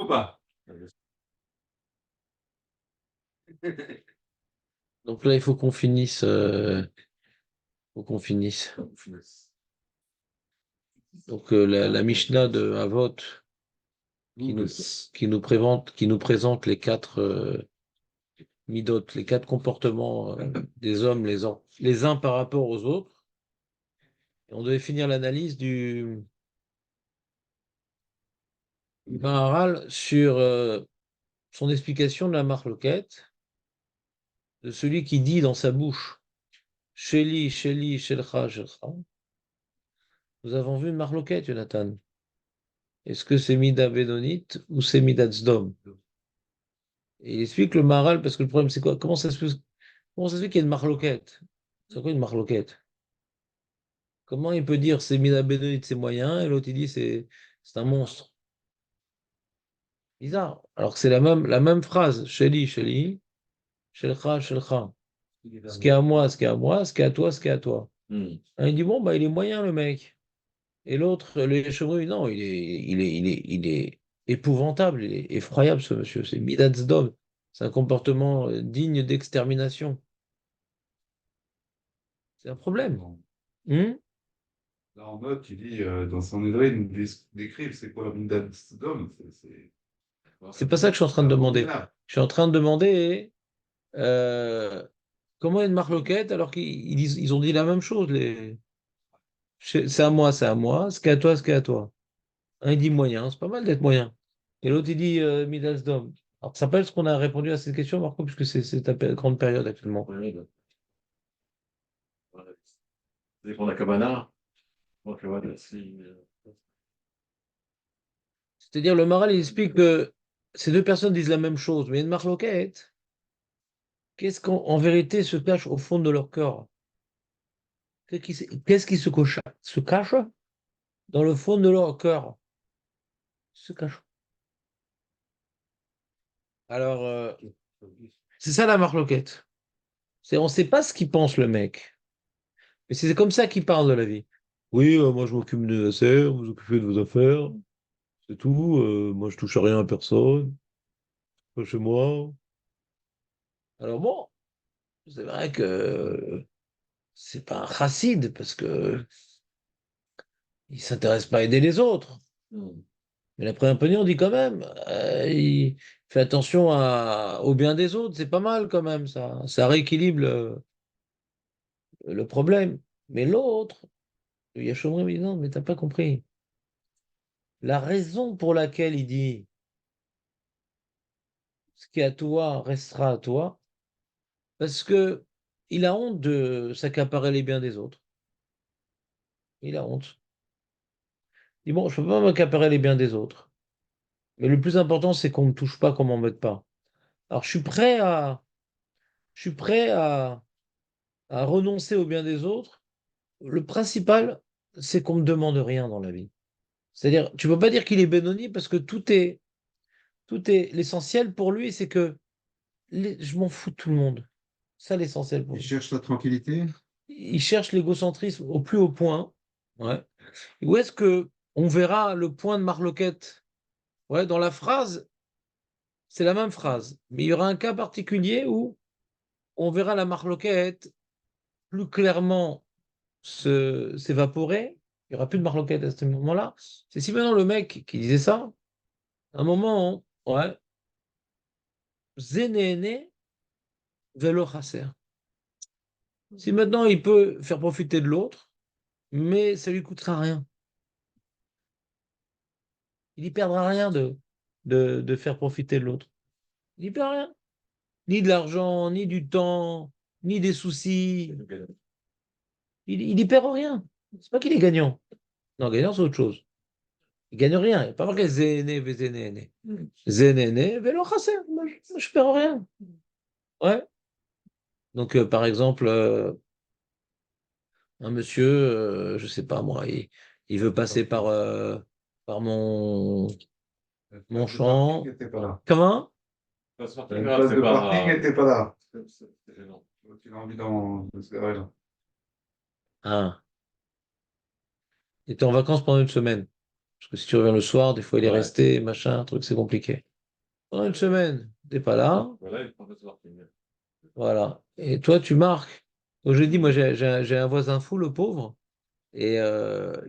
pas? Donc là, il faut qu'on finisse. Faut qu'on finisse. Donc la Mishnah de Avot qui nous présente les quatre midot, les quatre comportements des hommes les uns par rapport aux autres. Et on devait finir l'analyse du Maharal sur son explication de la marloquette, de celui qui dit dans sa bouche Sheli, Sheli, Shelcha, Shelcha. Nous avons vu une marloquette, Jonathan. Est-ce que c'est Mida Bédonite ou c'est Mida Tzdom? Et il explique le Maharal parce que le problème c'est quoi? Comment ça se fait qu'il y a une marloquette? C'est quoi une marloquette? Comment il peut dire c'est Mida Bédonite, c'est moyen, et l'autre il dit c'est un monstre? Bizarre. Alors que c'est la même phrase. Sheli, Sheli, Shelcha, Shelcha. Ce qui est à moi, ce qui est à moi, ce qui est à toi, ce qui est à toi. Hein, il dit bon, bah il est moyen le mec. Et l'autre, le chevru, non, il est épouvantable, il est effroyable ce monsieur. C'est Midat Zdom. C'est un comportement digne d'extermination. C'est un problème. Hmm. Là, en note, tu dis, dans son Nédrine, ils nous décrivent c'est quoi Mindat d'homme. C'est pas ça que je suis en train de demander. Je suis en train de demander euh, comment il y a une marloquette alors qu'ils ont dit la même chose. C'est à moi, c'est à moi. Ce qui est à toi, ce qui est à toi. Un, il dit moyen. C'est pas mal d'être moyen. Et l'autre, il dit Middlesdom. Alors, ça s'appelle ce qu'on a répondu à cette question, Marco, puisque c'est ta grande période actuellement. Oui, c'est pour la cabana. Donc, voilà, C'est-à-dire, le Maral, il explique que ces deux personnes disent la même chose, mais une marloquette, qu'est-ce qu'en vérité se cache au fond de leur cœur? Qu'est-ce qui se cache dans le fond de leur cœur? Se cache. Alors, c'est ça la marloquette. On ne sait pas ce qu'il pense le mec. Mais c'est comme ça qu'il parle de la vie. Oui, moi je m'occupe de mes affaires, vous occupez de vos affaires, c'est tout. Moi je touche à rien à personne, pas chez moi. Alors bon, c'est vrai que c'est pas un chassid parce que il s'intéresse pas à aider les autres. Mais l'après un pognon, on dit quand même, il fait attention au bien des autres, c'est pas mal quand même ça. Ça rééquilibre le problème. Mais l'autre, il y a Shomrim, il dit non, mais t'as pas compris. La raison pour laquelle il dit ce qui est à toi restera à toi, parce que il a honte de s'accaparer les biens des autres. Il a honte. Il dit bon, je ne peux pas m'accaparer les biens des autres. Mais le plus important, c'est qu'on ne me touche pas, qu'on ne m'embête pas. Alors je suis prêt à renoncer aux biens des autres. Le principal, c'est qu'on ne me demande rien dans la vie. C'est-à-dire, tu ne peux pas dire qu'il est bénoni parce que tout est l'essentiel pour lui, c'est que je m'en fous de tout le monde. Ça, l'essentiel pour Il lui. cherche la tranquillité. Il cherche l'égocentrisme au plus haut point. Ouais. Où est-ce que on verra le point de Marloquette? Ouais, dans la phrase, c'est la même phrase, mais il y aura un cas particulier où on verra la Marloquette plus clairement s'évaporer. Il n'y aura plus de Marloquette à ce moment-là. C'est si maintenant le mec qui disait ça, à un moment, ouais, Zénéné, vélo chasser. Si maintenant il peut faire profiter de l'autre, mais ça lui coûtera rien. Il n'y perdra rien de faire profiter de l'autre. Il n'y perd rien. Ni de l'argent, ni du temps, ni des soucis. Il n'y perd rien. C'est pas qu'il est gagnant. Non, gagnant, c'est autre chose. Il gagne rien. Il n'y a pas marqué Zéné, Zénéné. Zénéné, vélo chassé. Moi, je perds rien. Ouais. Donc, par exemple, un monsieur, je sais pas moi, il veut passer par mon champ. N'était pas là. Comment? La place de parking n'était pas là. C'est gênant. Tu l'as envie de se garer là. Ah, il était en vacances pendant une semaine. Parce que si tu reviens le soir, des fois il est Ouais. resté, machin, un truc, c'est compliqué. Pendant une semaine, t'es pas là, Voilà, il faut pas se voir. voilà. Et toi, tu marques. Donc j'ai dit, moi j'ai un voisin fou, le pauvre, et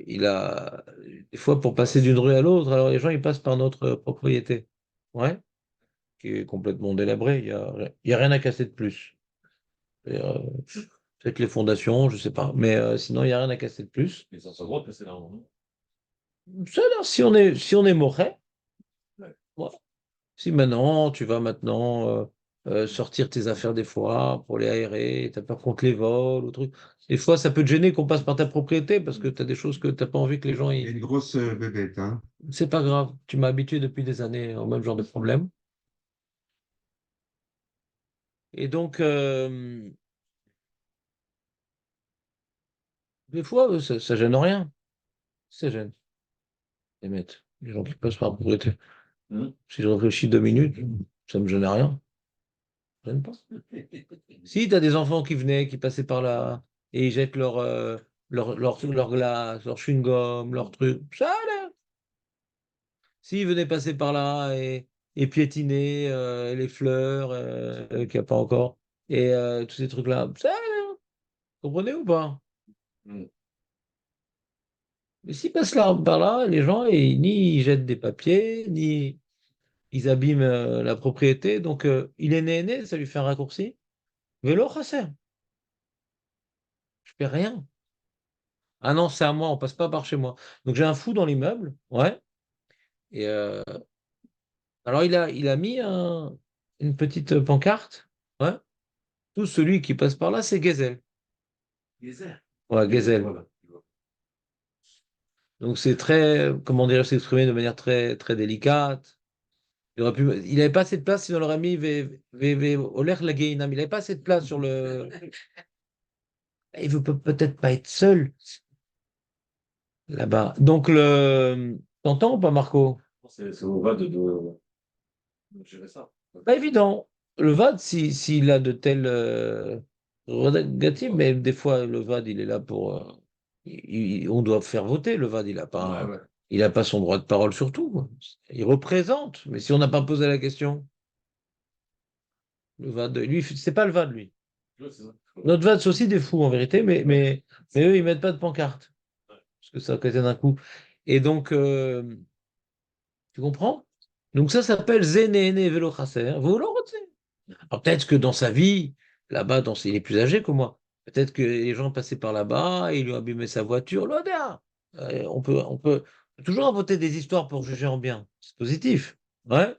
il a des fois pour passer d'une rue à l'autre, alors les gens ils passent par notre propriété. Ouais, qui est complètement délabrée, il y a rien à casser de plus. Et, peut-être les fondations, je sais pas, mais sinon il n'y a rien à casser de plus. Mais ça se voit que c'est là, non? Ça, là, si on est moret, Ouais. ouais. Si maintenant, tu vas maintenant sortir tes affaires des fois pour les aérer, t'as peur contre les vols ou truc. Des fois, ça peut te gêner qu'on passe par ta propriété parce que tu as des choses que tu n'as pas envie que les gens Il y a y... une grosse bébête, hein. C'est pas grave, tu m'as habitué depuis des années au même genre de problème. Et donc, des fois, ça gêne rien. Ça gêne, les gens qui passent par la propriété. Hum. Si je réfléchis 2 minutes, ça me gêne rien. Ça me gêne pas. Si, tu as des enfants qui venaient, qui passaient par là, et ils jettent leur glace, leur chewing-gum, leur truc. Ça allait. S'ils venaient passer par là et piétiner les fleurs qu'il n'y a pas encore, et tous ces trucs-là, ça allait. Comprenez ou pas? Hum. Mais s'ils passent là, par là, les gens, ni ils jettent des papiers, ni ils abîment la propriété. Donc, il est né, ça lui fait un raccourci. Vélo, chasser. Je paie rien. Ah non, c'est à moi, on passe pas par chez moi. Donc j'ai un fou dans l'immeuble, ouais. Et alors il a mis une petite pancarte, ouais. Tout celui qui passe par là, c'est Gazelle. Geyser. Ouais, Gazelle. Voilà. Donc c'est très, comment dire, s'exprimer de manière très, très délicate. Il n'avait pas assez de place, sinon on l'aurait mis Oler la Geinam. Il n'avait pas assez de place sur le. Il veut peut-être pas être seul là-bas. Donc t'entends ou pas, Marco? C'est au va de gérer ça. Pas évident. Le VAD, s'il a de telles prérogatives, mais des fois, le VAD, il est là pour. On doit faire voter le VAD, Ouais, ouais. il a pas son droit de parole sur tout, quoi. Il représente, mais si on n'a pas posé la question, le VAD, lui, c'est pas le VAD, lui. Ouais, c'est ça. Notre VAD, c'est aussi des fous, en vérité, mais eux, ils mettent pas de pancarte, parce que ça occasionne un coup. Et donc, tu comprends? Donc ça s'appelle Zénéné Vélo Chasser. Vous l'aurez. Alors peut-être que dans sa vie, là-bas, il est plus âgé que moi. Peut-être que les gens passaient par là-bas, et ils lui ont abîmé sa voiture. L'ODA. On peut toujours inventer des histoires pour juger en bien. C'est positif. Ouais.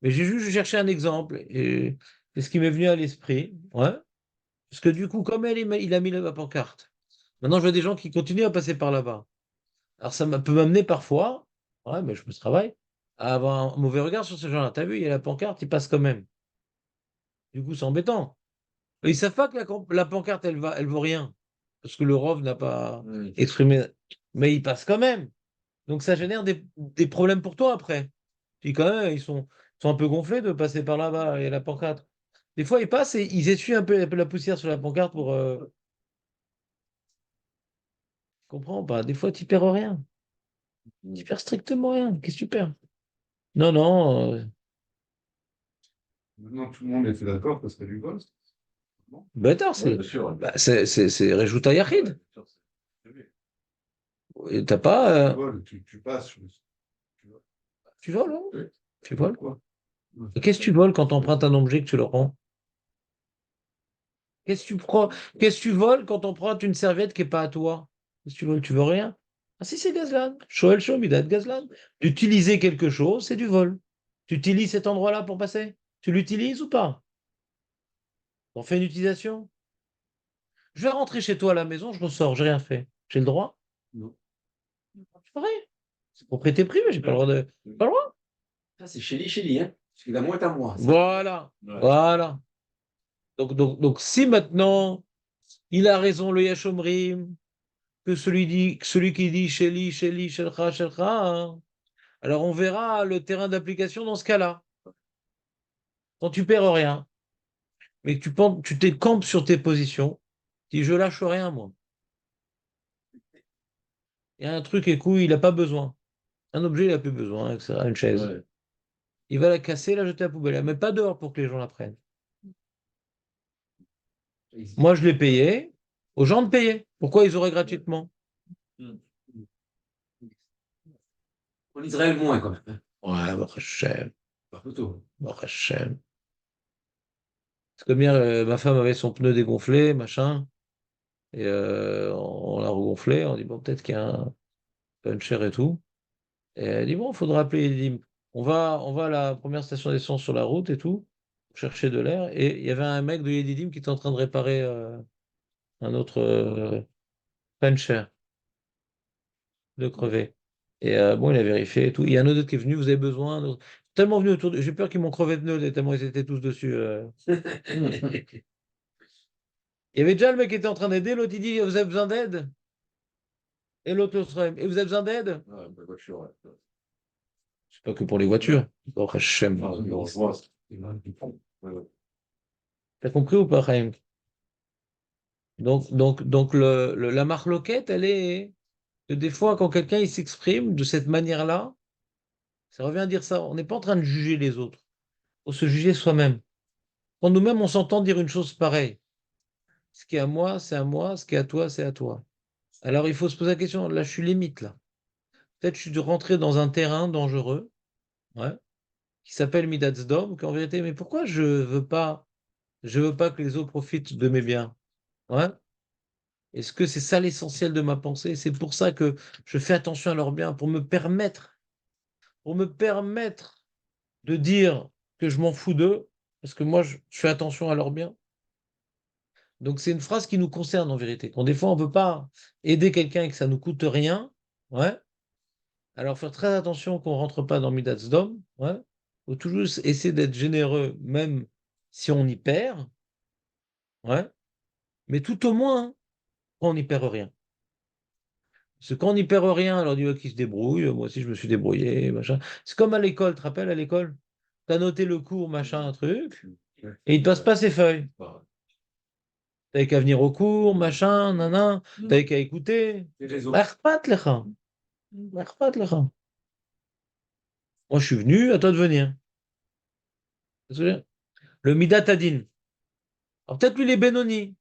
Mais j'ai juste cherché un exemple. Et c'est ce qui m'est venu à l'esprit. Ouais. Parce que du coup, comme il a mis la pancarte, maintenant je vois des gens qui continuent à passer par là-bas. Alors ça peut m'amener parfois, ouais, mais je me travaille, à avoir un mauvais regard sur ces gens-là. T'as vu, il y a la pancarte, ils passent quand même. Du coup, c'est embêtant. Ils savent pas que la pancarte, elle vaut rien. Parce que le ROV n'a pas Hum. exprimé. Mais ils passent quand même. Donc ça génère des problèmes pour toi après. Puis quand même, ils sont un peu gonflés de passer par là-bas et la pancarte. Des fois, ils passent et ils essuient un peu la poussière sur la pancarte pour. Comprends pas. Des fois, tu perds rien. Tu perds strictement rien. Qu'est-ce que tu perds? Non, non. Maintenant, tout le monde était d'accord que ce serait du vol. Bon. Bâtard, Ouais, bien sûr. Ouais. c'est Rejouta Ouais, Yahid. bien sûr, c'est prévu. Et t'as pas. Tu voles, tu passes. Tu voles. Tu voles, hein? Oui. Tu voles. Quoi? Et qu'est-ce que tu voles quand tu empruntes un objet que tu le rends? Qu'est-ce que tu prends? Qu'est-ce que tu voles quand on prend une serviette qui n'est pas à toi? Qu'est-ce que tu voles? Tu veux rien? Ah si, c'est Gazlan. Shoel Shomidat Gazlan. D'utiliser quelque chose, c'est du vol. Tu utilises cet endroit-là pour passer? Tu l'utilises ou pas? On fait une utilisation? Je vais rentrer chez toi à la maison, je ressors, j'ai rien fait. J'ai le droit? Non. C'est pareil. C'est propriété privée, j'ai pas le droit de. Pas le droit. Ça, c'est chez lui, hein. Parce que la moi est à moi. Ça. Voilà. Ouais. Voilà. Donc, si maintenant il a raison, le Yashomrim, que celui qui dit Sheli, Shelcha, hein. Alors on verra le terrain d'application dans ce cas-là. Quand tu perds rien, mais que tu te campes sur tes positions, tu dis je lâche rien, moi. Il y a un truc, écoute, il n'a pas besoin. Un objet, il n'a plus besoin, etc. Une chaise. Ouais. Il va la casser, la jeter à la poubelle. Mais pas dehors pour que les gens la prennent. Moi, je l'ai payé. Aux gens de payer. Pourquoi ils auraient gratuitement? Mm. En Israël, moins quand même, hein. Ouais, Baruch Hashem. Pas plutôt. Baruch Hashem. C'est comme hier, ma femme avait son pneu dégonflé, machin. Et on l'a regonflé. On dit, bon, peut-être qu'il y a un puncher et tout. Et elle dit, bon, il faudra appeler Edim. On va à la première station d'essence sur la route et tout, chercher de l'air. Et il y avait un mec de Yedidim qui était en train de réparer un autre puncher de crever. Et bon, il a vérifié et tout. Il y a un autre qui est venu, vous avez besoin. Tellement venu autour j'ai peur qu'ils m'ont crevé de pneus, tellement ils étaient tous dessus. Il y avait déjà le mec qui était en train d'aider, l'autre il dit, vous avez besoin d'aide? Et l'autre, et vous avez besoin d'aide? Ouais, bah, voiture, ouais. C'est pas que pour les voitures. Oh, Hachem. Ah, non, je vois. Ouais, ouais. T'as compris ou pas, Chaim? Donc la marloquette, elle est que des fois, quand quelqu'un il s'exprime de cette manière-là, ça revient à dire ça. On n'est pas en train de juger les autres. Il faut se juger soi-même. Quand nous-mêmes, on s'entend dire une chose pareille. Ce qui est à moi, c'est à moi. Ce qui est à toi, c'est à toi. Alors, il faut se poser la question. Là, je suis limite, là. Peut-être je suis de rentrer dans un terrain dangereux, ouais, qui s'appelle Midatsdom, qu'en vérité, mais pourquoi je veux pas que les autres profitent de mes biens? Ouais. Est-ce que c'est ça l'essentiel de ma pensée? C'est pour ça que je fais attention à leurs biens, pour me permettre de dire que je m'en fous d'eux, parce que moi, je fais attention à leurs biens. Donc, c'est une phrase qui nous concerne en vérité. Quand des fois, on ne peut pas aider quelqu'un et que ça ne nous coûte rien, ouais, alors faire très attention qu'on ne rentre pas dans Midatsdom, ouais. Il faut toujours essayer d'être généreux, même si on y perd, ouais, mais tout au moins, quand on n'y perd rien. Parce que quand on n'y perd rien, alors on dit ouais, qui se débrouille, moi aussi je me suis débrouillé, machin. C'est comme à l'école, tu te rappelles à l'école? Tu as noté le cours, machin, un truc, et il ne te passe pas ses feuilles. T'avais qu'à venir au cours, machin, nanan, t'avais qu'à écouter. Les réseaux. Akhpat lecha. Akhpat lecha. Moi je suis venu, à toi de venir. Désolé. Le Midatadin. Alors peut-être lui il est Benoni.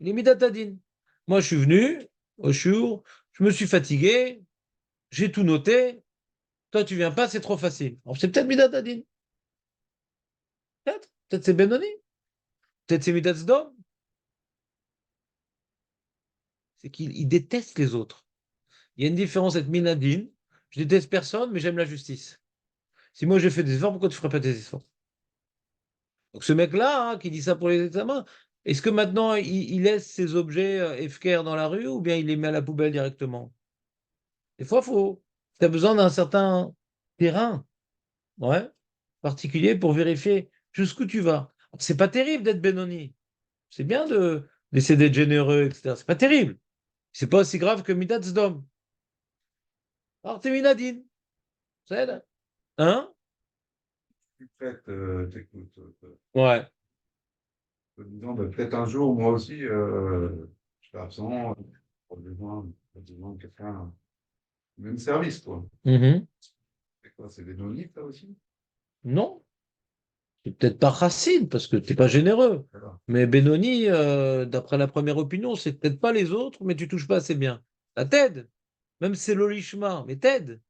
Il est Midatadin. Moi je suis venu au shiur, je me suis fatigué, j'ai tout noté. Toi tu viens pas, c'est trop facile. Alors c'est peut-être Midatadin. Peut-être c'est Benoni. Peut-être c'est Midat Sdom. C'est qu'il déteste les autres. Il y a une différence entre Minadin. Je déteste personne, mais j'aime la justice. Si moi je fais des efforts, pourquoi tu ne ferais pas des efforts? Donc ce mec-là, hein, qui dit ça pour les examens, est-ce que maintenant il laisse ses objets FKR dans la rue ou bien il les met à la poubelle directement? Des fois, tu as besoin d'un certain terrain, ouais, particulier pour vérifier jusqu'où tu vas. C'est pas terrible d'être Benoni. C'est bien d'essayer d'être généreux, etc. C'est pas terrible. C'est pas aussi grave que Midat Sdom. Alors t'es Minadine. C'est là. Hein? Tu prêtes, t'écoutes. Ouais. Disons, bah, peut-être un jour, moi aussi, je serai absent, besoin de quelqu'un, même service, quoi. Mhm. C'est quoi, c'est des non-livres, ça aussi? Non. C'est peut-être pas Racine, parce que t'es pas généreux. Voilà. Mais Benoni, d'après la première opinion, c'est peut-être pas les autres, mais tu touches pas assez bien. Ça t'aide. Même si c'est l'olishma, mais t'aide.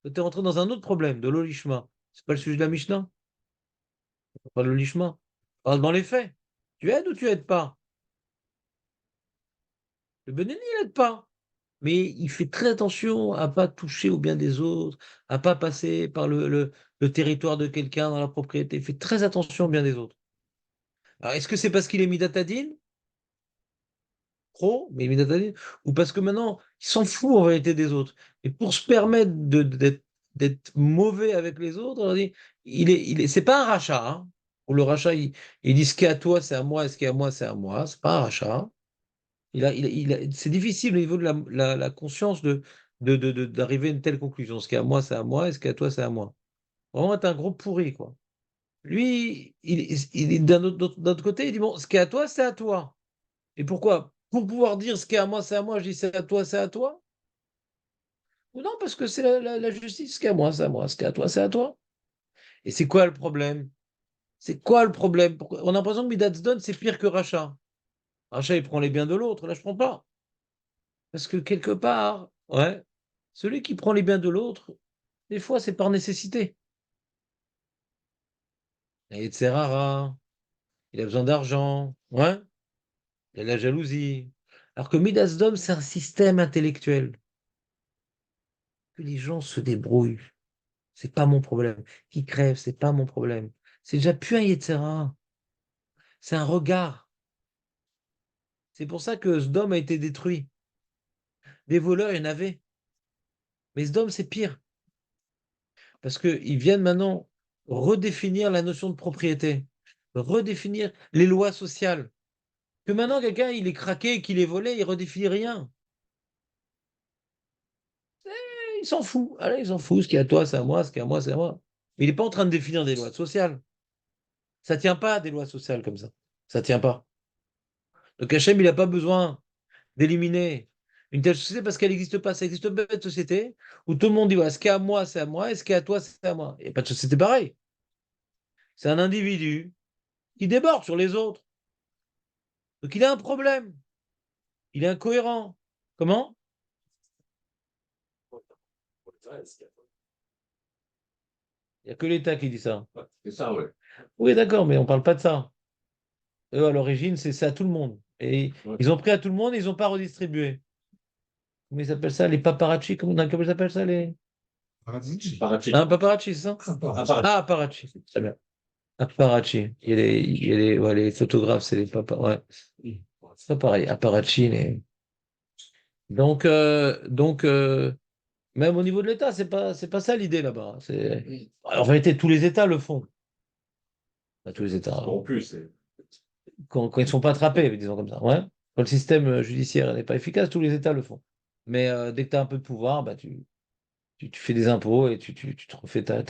Tu es rentré dans un autre problème de l'olishma. C'est pas le sujet de la Mishnah. C'est pas l'olishma. Parle dans les faits. Tu aides ou tu aides pas? Le Benoni, il aide pas. Mais il fait très attention à pas toucher au bien des autres, à pas passer par le territoire de quelqu'un dans la propriété. Il fait très attention au bien des autres. Alors, est-ce que c'est parce qu'il est Midatadine, pro, mais Midatadine, ou parce que maintenant, il s'en fout en vérité des autres. Et pour se permettre d'être mauvais avec les autres, on dit, c'est pas un rachat. Hein. Pour le rachat, il dit ce qui est à toi, c'est à moi, et ce qui est à moi, c'est à moi. C'est pas un rachat. C'est difficile au niveau de la conscience d'arriver à une telle conclusion. Ce qui est à moi, c'est à moi, et ce qui est à toi, c'est à moi. Vraiment, t'es un gros pourri, quoi. Lui, il est d'un autre côté, il dit, bon, ce qui est à toi, c'est à toi. Et pourquoi? Pour pouvoir dire ce qui est à moi, c'est à moi, je dis c'est à toi, c'est à toi. Ou non, parce que c'est la justice. Ce qui est à moi, c'est à moi. Ce qui est à toi, c'est à toi. Et c'est quoi le problème? C'est quoi le problème? On a l'impression que Midas donne, c'est pire que Racha. Racha, il prend les biens de l'autre. Là, je prends pas. Parce que quelque part, ouais, celui qui prend les biens de l'autre, des fois, c'est par nécessité. Et rare, il a besoin d'argent, ouais, il a la jalousie. Alors que Midas Dom, c'est un système intellectuel. Que les gens se débrouillent, c'est pas mon problème. Qu'ils crèvent, c'est pas mon problème. C'est déjà plus un Yetzera, c'est un regard. C'est pour ça que Sdom a été détruit. Des voleurs, il y en avait. Mais Sdom, c'est pire. Parce qu'ils viennent maintenant redéfinir la notion de propriété, redéfinir les lois sociales. Que maintenant, quelqu'un, il est craqué, qu'il est volé, il redéfinit rien. Il s'en fout. Allez, il s'en fout. Ce qui est à toi, c'est à moi. Ce qui est à moi, c'est à moi. Mais il n'est pas en train de définir des lois sociales. Ça ne tient pas des lois sociales comme ça. Ça ne tient pas. Donc Hachem, il n'a pas besoin d'éliminer une telle société parce qu'elle n'existe pas. Ça n'existe pas cette société où tout le monde dit voilà, ce qui est à moi, c'est à moi, et ce qui est à toi, c'est à moi. Il n'y a pas de société pareille. C'est un individu qui déborde sur les autres. Donc il a un problème. Il est incohérent. Comment? Il n'y a que l'État qui dit ça. C'est ça, ouais. Oui, d'accord, mais on ne parle pas de ça. Eux, à l'origine, c'est à tout le monde. Et Ouais. ils ont pris à tout le monde et ils n'ont pas redistribué. Comment ils appellent ça? Les paparazzi? Comment ils appellent ça? Parachi. Un paparazzi, c'est ça? Apparatchik. Ah, paparazzi. Très bien. Paparazzi. Ouais, les photographes, c'est les papas. Ouais. C'est pas pareil. Paparazzi. Donc, même au niveau de l'État, c'est pas ça l'idée là-bas. En vérité, tous les États le font. Pas tous les États. En plus, c'est. Quand ils ne sont pas attrapés, disons comme ça. Ouais. Quand le système judiciaire n'est pas efficace, tous les États le font. Mais dès que tu as un peu de pouvoir, bah, tu fais des impôts et tu te refais ta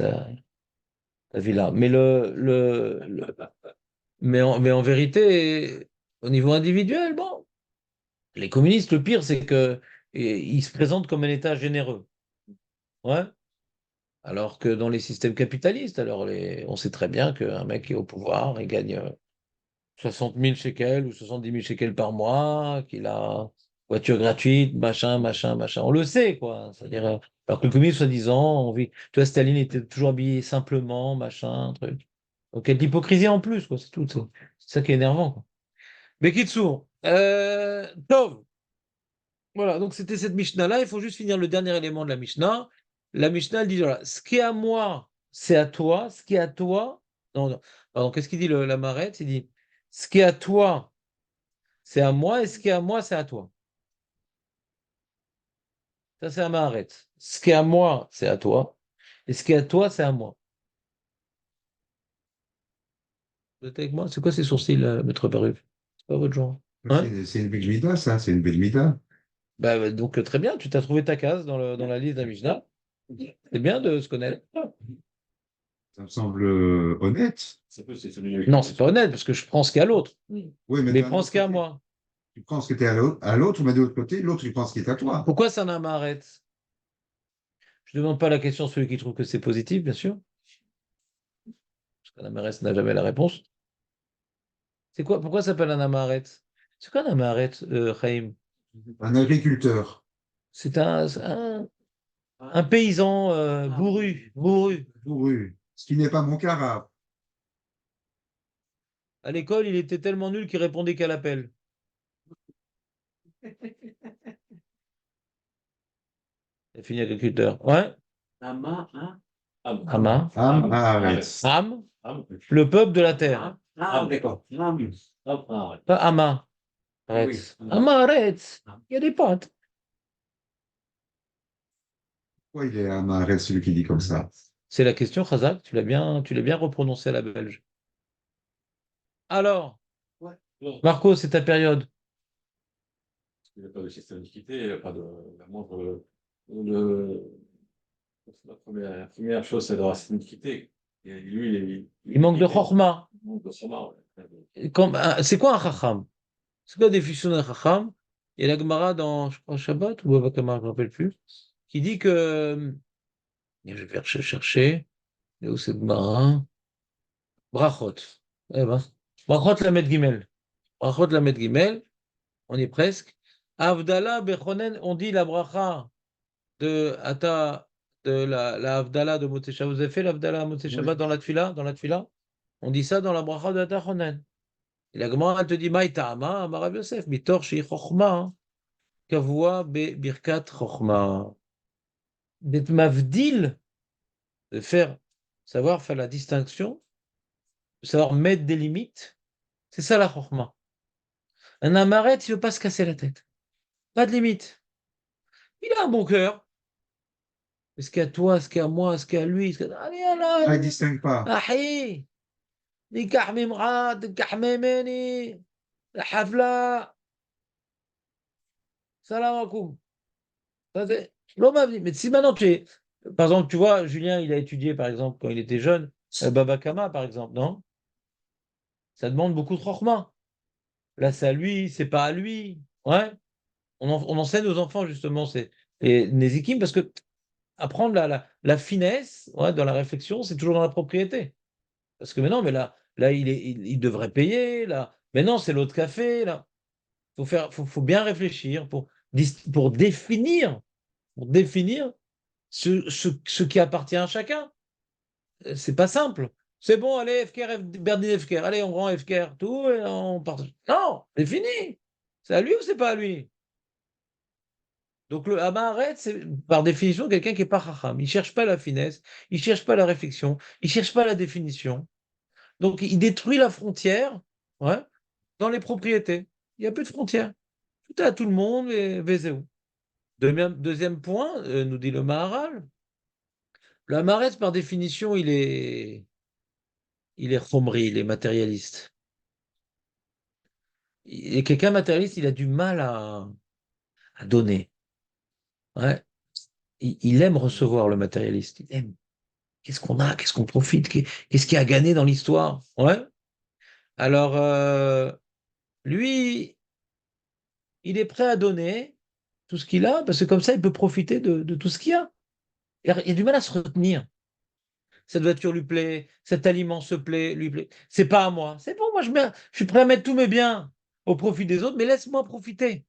vie là. Mais en vérité, au niveau individuel, bon, les communistes, le pire, c'est que ils se présentent comme un État généreux. Ouais. Alors que dans les systèmes capitalistes, on sait très bien qu'un mec qui est au pouvoir, il gagne 60 000 shekels ou 70 000 shekels par mois, qu'il a voiture gratuite, machin, machin, machin. On le sait, quoi. C'est-à-dire, alors que le communiste, soi-disant, on vit. Tu vois, Staline était toujours habillé simplement, machin, truc. Donc, il y a de l'hypocrisie en plus, quoi. C'est tout. C'est ça qui est énervant, quoi. Mais Kitsour, Tov. Voilà, donc c'était cette Mishnah-là. Il faut juste finir le dernier élément de la Mishnah. La Mishnah, elle dit voilà, ce qui est à moi, c'est à toi. Ce qui est à toi. Non, non. Pardon, qu'est-ce qu'il dit la Marette? Il dit ce qui est à toi, c'est à moi. Et ce qui est à moi, c'est à toi. Ça, c'est la Marette. Ce qui est à moi, c'est à toi. Et ce qui est à toi, c'est à moi. Vous êtes avec moi? C'est quoi ces sourcils, maître Baruf? C'est pas votre genre. Hein? C'est une belle mida, ça, c'est une belle mida. Donc, très bien, tu t'as trouvé ta case dans la liste de la Mishnah. C'est bien de se connaître. Ça me semble honnête. C'est celui Non, c'est pas honnête, parce que je prends ce qu'il y a à l'autre. Oui, mais Mais d'un prends autre ce qu'il y a à côté, moi. tu prends ce qui était à l'autre, mais de l'autre côté, l'autre, il pense qu'il est à toi. Pourquoi ça n'a m'arrête? Je ne demande pas la question à celui qui trouve que c'est positif, bien sûr. Parce qu'un amaret n'a jamais la réponse. C'est quoi? Pourquoi ça s'appelle un amaret? C'est quoi un amaret, Chaim? Un agriculteur, C'est un paysan bourru, bourru. bourru, ce qui n'est pas mon cas. À l'école, il était tellement nul qu'il répondait qu'à l'appel. Il a fini agriculteur. Ouais. Ama, hein? Ama. Haaretz. Am. Le peuple de la terre. Ah, d'accord. Pas Ama. Oui. Amaret. Il y a des potes. Pourquoi il est Haaretz, celui qui dit comme ça? C'est la question, Khazak. Tu l'as bien reprononcé à la belge. Alors, Ouais. Marco, c'est ta période. Il n'y a pas de système d'équité, il n'y a pas de. La moindre. De- La première chose, c'est d'avoir système d'équité. Et lui, Il manque de chorma. Il manque de chorma, ouais. C'est quoi un chacham? C'est quoi la définition d'un chacham? Il y a la Gemara dans, je crois, Shabbat ou Baba Kama, je ne me rappelle plus, qui dit que, je vais chercher, et où c'est Gemara? Brachot. Eh ben, Brachot Lamed Gimel. Brachot Lamed Gimel, on y est presque. Avdallah Bechonen, on dit la bracha de Ata, de la Avdallah de Motzei Shabbat. Vous avez fait l'Avdallah à Motzei Shabbat dans la Tfila? Dans la Tfila? On dit ça dans la bracha de Ata Chonen. Et la Gemara elle te dit Maïtama, Amarav Yosef, Mitor Shi Chochma, Kavua Be Birkat Chochma. Bet Mavdil, de savoir faire la distinction, de savoir mettre des limites, c'est ça la Chochma. Un amaret, il ne veut pas se casser la tête. Pas de limite. Il a un bon cœur. Est-ce qu'à toi, est-ce qu'à moi, est-ce qu'à lui, allez, Ah, il allez, ne distingue pas. أحي نكاح ممرأة نكاح ميماني الحفلة salam alaikum. L'homme a dit, mais si maintenant tu es. Par exemple, tu vois, Julien, il a étudié, par exemple, quand il était jeune, Baba Kama, par exemple, non? Ça demande beaucoup de chokhmah. Là, c'est à lui, c'est pas à lui. Ouais. On enseigne aux enfants, justement, c'est les Nézikim, parce que apprendre la finesse ouais, dans la réflexion, c'est toujours dans la propriété. Parce que maintenant, mais là il devrait payer. Là. Maintenant, c'est l'autre café. Là. Faut bien réfléchir pour définir ce qui appartient à chacun. C'est pas simple. C'est bon, allez, FKR, Berdine FKR, allez, on rend FKR, tout, et on partage. Non, c'est fini. C'est à lui ou c'est pas à lui? Donc le Amaharet, c'est par définition quelqu'un qui n'est pas Chacham. Il ne cherche pas la finesse, il ne cherche pas la réflexion, il ne cherche pas la définition. Donc il détruit la frontière ouais, dans les propriétés. Il n'y a plus de frontières. Tout est à tout le monde et Vézéou. Deuxième point, nous dit le Maharal. Le Amaharet, par définition, il est chomri, il est matérialiste. Et quelqu'un matérialiste, il a du mal à donner. Ouais. Il aime recevoir le matérialiste. Il aime. Qu'est-ce qu'on a? Qu'est-ce qu'on profite? Qu'est-ce qu'il y a à gagner dans l'histoire? Ouais. Alors, lui, il est prêt à donner tout ce qu'il a, parce que comme ça, il peut profiter de tout ce qu'il a. Il a du mal à se retenir. Cette voiture lui plaît, cet aliment lui plaît. C'est pas à moi. C'est bon, moi, je suis prêt à mettre tous mes biens au profit des autres, mais laisse-moi profiter.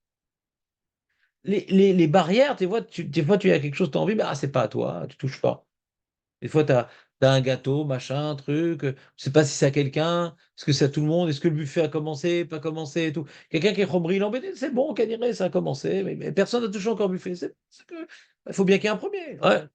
Les barrières, des fois, tu as quelque chose, tu as envie, mais c'est pas à toi, tu touches pas. Des fois, tu as un gâteau, machin, truc. Je sais pas si c'est à quelqu'un, est-ce que c'est à tout le monde, est-ce que le buffet a commencé, pas commencé et tout. Quelqu'un qui est chomri, l'embêté, c'est bon, Caniré, ça a commencé, mais personne n'a touché encore le buffet. Il faut bien qu'il y ait un premier. Ouais.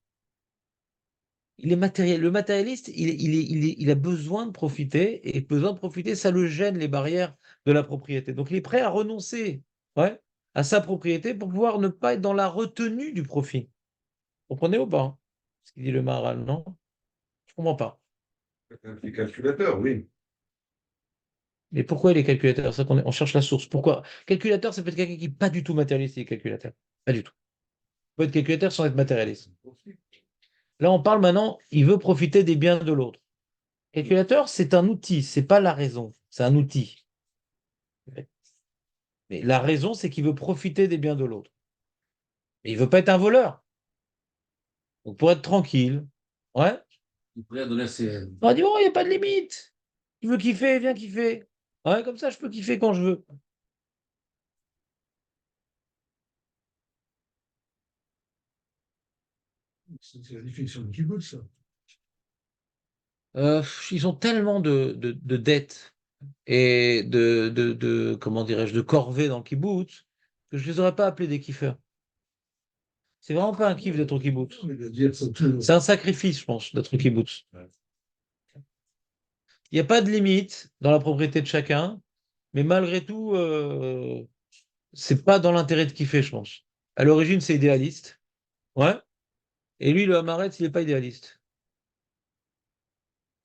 Il est matériel. Le matérialiste, il a besoin de profiter, et besoin de profiter, ça le gêne, les barrières de la propriété. Donc, il est prêt à renoncer ouais, à sa propriété pour pouvoir ne pas être dans la retenue du profit. Vous comprenez ou pas? Ce qu'il dit le Maharal, non? Je comprends pas. Les calculateurs, oui. Mais pourquoi les calculateurs? C'est ça on cherche la source. Pourquoi? Calculateur, ça peut être quelqu'un qui n'est pas du tout matérialiste, il est calculateur. Pas du tout. Il peut être calculateur sans être matérialiste. Là, on parle maintenant, il veut profiter des biens de l'autre. Calculateur, c'est un outil, c'est pas la raison, c'est un outil. Mais la raison, c'est qu'il veut profiter des biens de l'autre. Et il veut pas être un voleur. Donc pour être tranquille, ouais. Il pourrait donner ses. On dit, oh, il n'y a pas de limite. Tu veux kiffer, viens kiffer. Ouais, comme ça, je peux kiffer quand je veux. C'est la définition de kibbutz, ça. Ils ont tellement de dettes et comment dirais-je, de corvées dans le kibbutz que je ne les aurais pas appelés des kiffeurs. C'est vraiment pas un kiff d'être au kibbutz. C'est un sacrifice, je pense, d'être au kibbutz. Il n'y a pas de limite dans la propriété de chacun, mais malgré tout, c'est pas dans l'intérêt de kiffer, je pense. À l'origine, c'est idéaliste. Ouais. Et lui, le Hamaretz, il n'est pas idéaliste.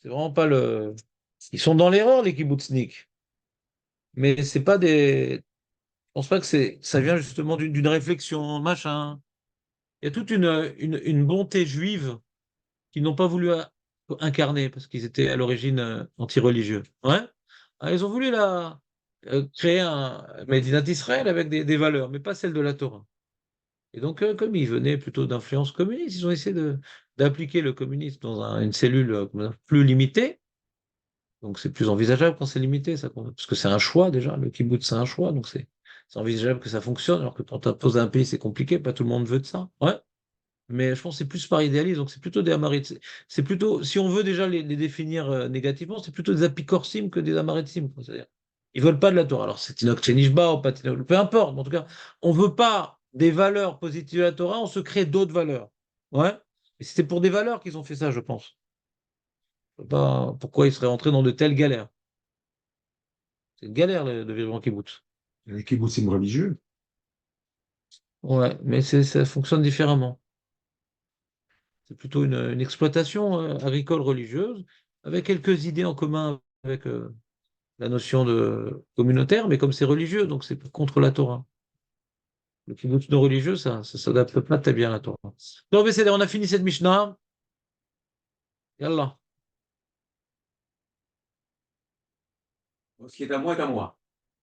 C'est vraiment pas le. Ils sont dans l'erreur, les kibbutzniks. Mais c'est pas des. Je pense pas que ça vient justement d'une réflexion, machin. Il y a toute une bonté juive qu'ils n'ont pas voulu incarner parce qu'ils étaient à l'origine anti-religieux. Ouais. Ah, ils ont voulu créer un Médinat d'Israël avec des valeurs, mais pas celles de la Torah. Et donc, comme ils venaient plutôt d'influence communiste, ils ont essayé d'appliquer le communisme dans une cellule plus limitée. Donc, c'est plus envisageable quand c'est limité, ça, parce que c'est un choix déjà. Le kibbutz, c'est un choix, donc c'est envisageable que ça fonctionne, alors que quand tu imposes un pays, c'est compliqué, pas tout le monde veut de ça. Ouais. Mais je pense que c'est plus par idéalisme, donc c'est plutôt des Amarites. C'est plutôt, si on veut déjà les définir négativement, c'est plutôt des apicorsim que des Amaritim, quoi. C'est-à-dire, ils veulent pas de la Torah. Alors c'est Tinok Tchenishba ou pas Tinok, peu importe. Mais en tout cas, on veut pas des valeurs positives de la Torah, on se crée d'autres valeurs. Ouais. Et c'était pour des valeurs qu'ils ont fait ça, je pense. Je sais pas pourquoi ils seraient rentrés dans de telles galères. C'est une galère de vivre en kibbutz. Les kibbutzim religieux. Ouais, mais ça fonctionne différemment. C'est plutôt une exploitation agricole religieuse, avec quelques idées en commun avec la notion de communautaire, mais comme c'est religieux, donc c'est contre la Torah. Le kibbutz non religieux, ça s'adapte pas très bien à la Torah. Donc, on a fini cette Mishnah. Yallah. Ce qui est à moi est à moi.